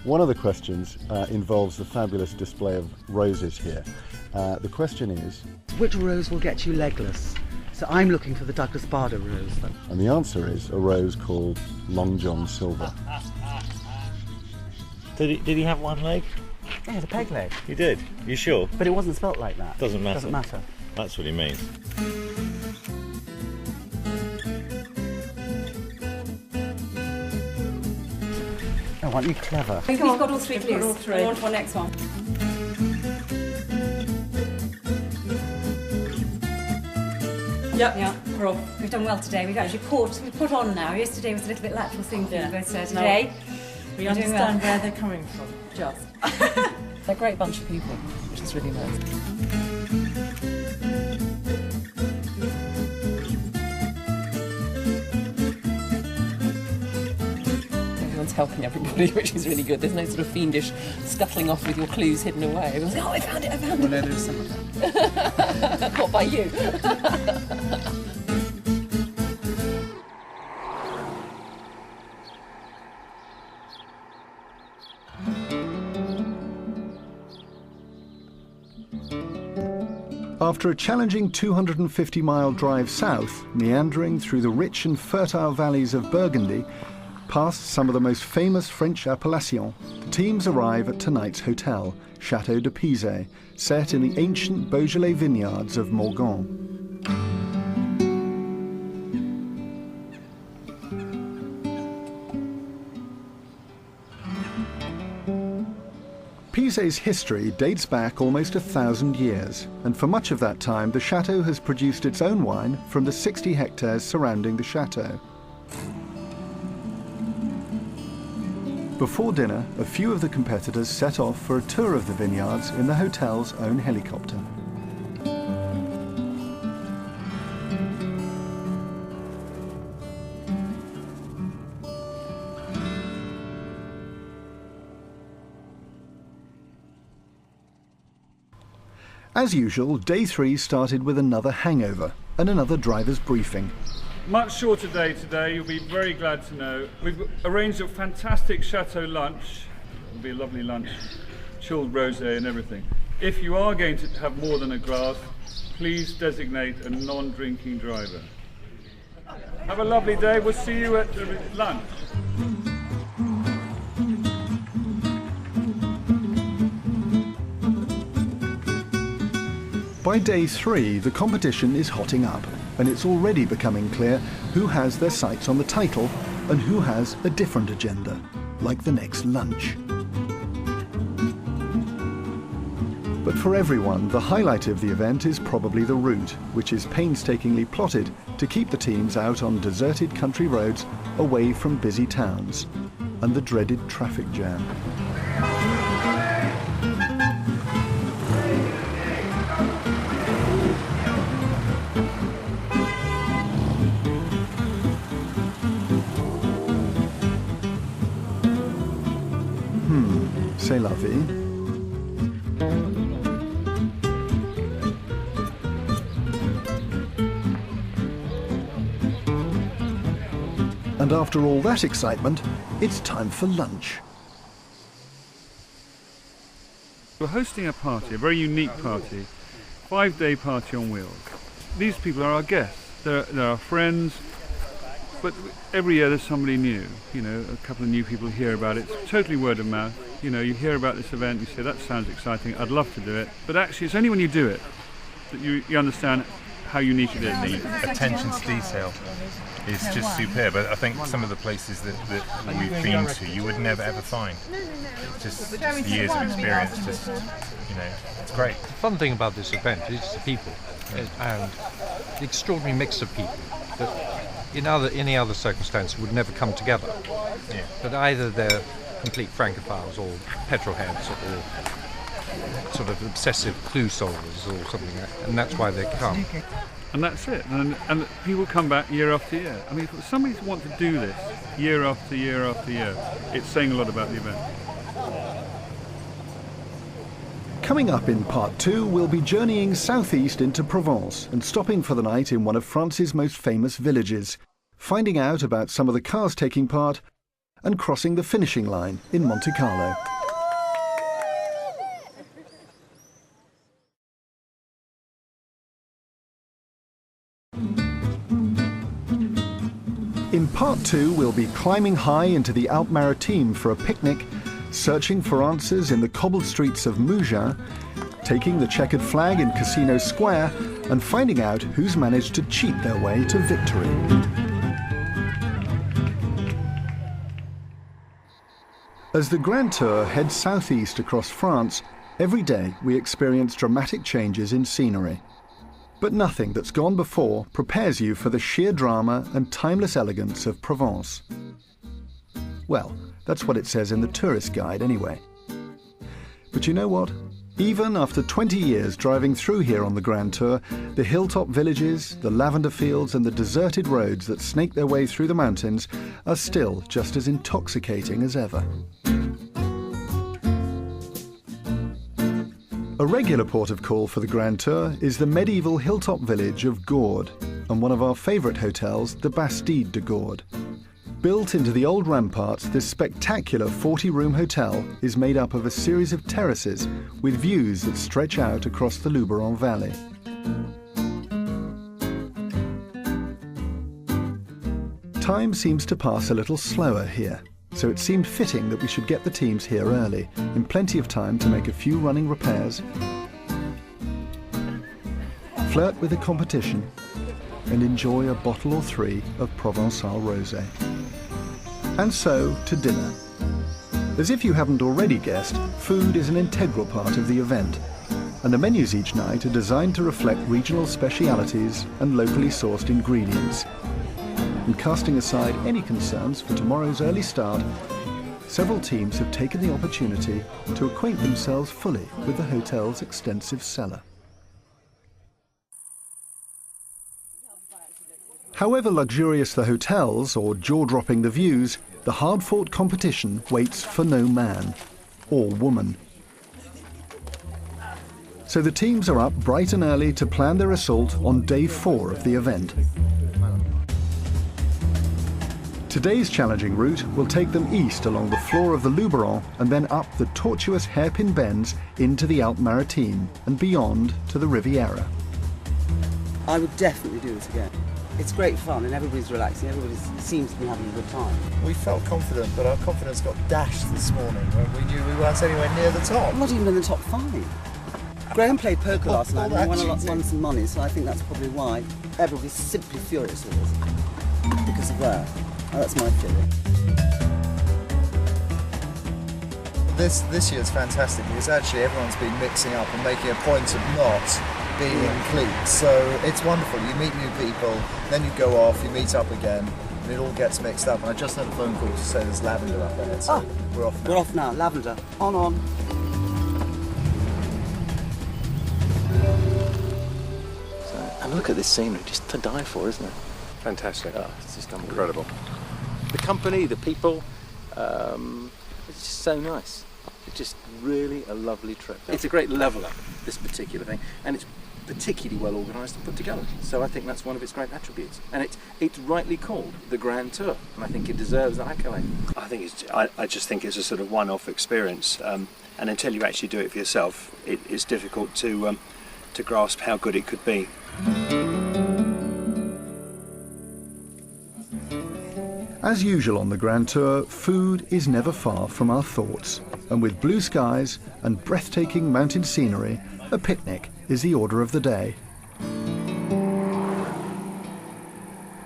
One of the questions involves the fabulous display of roses here. The question is... which rose will get you legless? So I'm looking for the Douglas Bader rose. And the answer is a rose called Long John Silver. Did he have one leg? Yeah, it's a peg leg. He did? You sure? But it wasn't spelt like that. Doesn't matter. Doesn't matter. That's what he means. Oh, aren't you clever? We've got all three clues. All three. On to our next one. Yep. Yeah. We're off. We've done well today. We've actually put on now. Yesterday was a little bit lateral thinking, Yeah. but No. today We We're doing understand well. where they're coming from. Just. They're a great bunch of people, which is really nice. Everyone's helping everybody, which is really good. There's no sort of fiendish scuttling off with your clues hidden away. Everyone's like, oh, I found it, I found it. No, there's some of that. Not by you. After a challenging 250-mile drive south, meandering through the rich and fertile valleys of Burgundy, past some of the most famous French appellations, the teams arrive at tonight's hotel, Château de Pizé, set in the ancient Beaujolais vineyards of Morgon. Pizé's history dates back almost 1,000 years, and for much of that time the chateau has produced its own wine from the 60 hectares surrounding the chateau. Before dinner, a few of the competitors set off for a tour of the vineyards in the hotel's own helicopter. As usual, day 3 started with another hangover and another driver's briefing. Much shorter day today, you'll be very glad to know. We've arranged a fantastic chateau lunch. It'll be a lovely lunch, chilled rosé and everything. If you are going to have more than a glass, please designate a non-drinking driver. Have a lovely day. We'll see you at the lunch. By day 3, the competition is hotting up, and it's already becoming clear who has their sights on the title and who has a different agenda, like the next lunch. But for everyone, the highlight of the event is probably the route, which is painstakingly plotted to keep the teams out on deserted country roads away from busy towns and the dreaded traffic jam. C'est la vie. And after all that excitement, it's time for lunch. We're hosting a party, a very unique party, 5-day party on wheels. These people are our guests, they're our friends, but every year there's somebody new, you know, a couple of new people hear about it. It's totally word of mouth. You know, you hear about this event, you say, that sounds exciting, I'd love to do it. But actually, it's only when you do it that you understand how unique it is. The attention to detail is just superb. I think some of the places that we've been to, you would never ever find. Just years of experience, just, you know, it's great. The fun thing about this event is the people, and the extraordinary mix of people that in any other circumstance would never come together. Yeah. But either they're complete francophiles or petrolheads or sort of obsessive clue solvers or something like that, and that's why they come. And that's it. And people come back year after year. I mean, for somebody to want to do this year after year after year, it's saying a lot about the event. Coming up in part 2, we'll be journeying southeast into Provence and stopping for the night in one of France's most famous villages, finding out about some of the cars taking part and crossing the finishing line in Monte Carlo. In part 2, we'll be climbing high into the Alpes Maritimes for a picnic, searching for answers in the cobbled streets of Mougins, taking the checkered flag in Casino Square, and finding out who's managed to cheat their way to victory. As the Grand Tour heads southeast across France, every day we experience dramatic changes in scenery. But nothing that's gone before prepares you for the sheer drama and timeless elegance of Provence. Well, that's what it says in the tourist guide anyway. But you know what? Even after 20 years driving through here on the Grand Tour, the hilltop villages, the lavender fields and the deserted roads that snake their way through the mountains are still just as intoxicating as ever. A regular port of call for the Grand Tour is the medieval hilltop village of Gordes, and one of our favourite hotels, the Bastide de Gordes. Built into the old ramparts, this spectacular 40-room hotel is made up of a series of terraces with views that stretch out across the Luberon Valley. Time seems to pass a little slower here, so it seemed fitting that we should get the teams here early, in plenty of time to make a few running repairs, flirt with the competition, and enjoy a bottle or three of Provençal rosé. And so to dinner. As if you haven't already guessed, food is an integral part of the event, and the menus each night are designed to reflect regional specialities and locally sourced ingredients. And casting aside any concerns for tomorrow's early start, several teams have taken the opportunity to acquaint themselves fully with the hotel's extensive cellar. However luxurious the hotels or jaw-dropping the views, the hard-fought competition waits for no man or woman. So the teams are up bright and early to plan their assault on day 4 of the event. Today's challenging route will take them east along the floor of the Luberon and then up the tortuous hairpin bends into the Alpes Maritimes and beyond to the Riviera. I would definitely do this again. It's great fun and everybody's relaxing, everybody seems to be having a good time. We felt confident, but our confidence got dashed this morning when we knew we weren't anywhere near the top. I'm not even in the top 5. Graham played poker last night and won some money, so I think that's probably why everybody's simply furious with us because of that. Oh, that's my feeling. This year's fantastic because actually everyone's been mixing up and making a point of not being in cliques. So it's wonderful. You meet new people, then you go off, you meet up again, and it all gets mixed up. And I just had a phone call to say there's lavender up there, so we're off now. We're off now. Lavender. On. And look at this scenery, just to die for, isn't it? Fantastic. Oh, it's just incredible. The company, the people, it's just so nice. It's just really a lovely trip. It's a great leveller, this particular thing, and it's particularly well organised and put together. So I think that's one of its great attributes. And it's rightly called the Grand Tour, and I think it deserves that accolade. I just think it's a sort of one-off experience, and until you actually do it for yourself, it's difficult to grasp how good it could be. As usual on the Grand Tour, food is never far from our thoughts, and with blue skies and breathtaking mountain scenery, a picnic is the order of the day.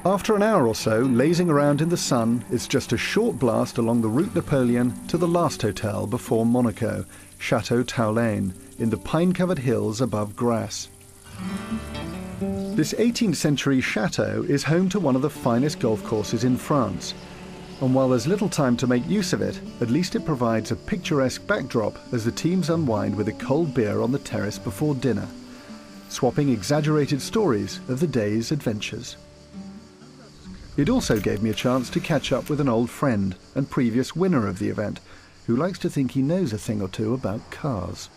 After an hour or so lazing around in the sun, it's just a short blast along the Route Napoleon to the last hotel before Monaco, Chateau Taulaine, in the pine-covered hills above Grasse. This 18th century chateau is home to one of the finest golf courses in France. And while there's little time to make use of it, at least it provides a picturesque backdrop as the teams unwind with a cold beer on the terrace before dinner, swapping exaggerated stories of the day's adventures. It also gave me a chance to catch up with an old friend and previous winner of the event, who likes to think he knows a thing or two about cars.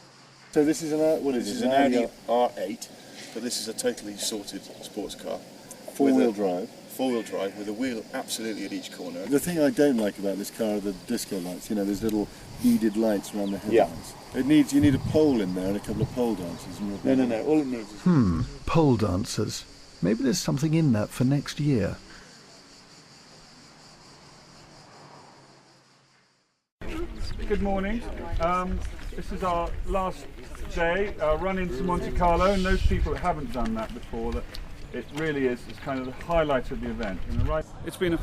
So this is an Audi R8. But this is a totally sorted sports car. Four-wheel drive. four-wheel drive with a wheel absolutely at each corner. The thing I don't like about this car are the disco lights. You know, there's little beaded lights around the headlights. You need a pole in there and a couple of pole dancers. No. All it needs is... Pole dancers. Maybe there's something in that for next year. Good morning. This is our last day, run into Monte Carlo, and those people that haven't done that before, that it really is kind of the highlight of the event. It's been a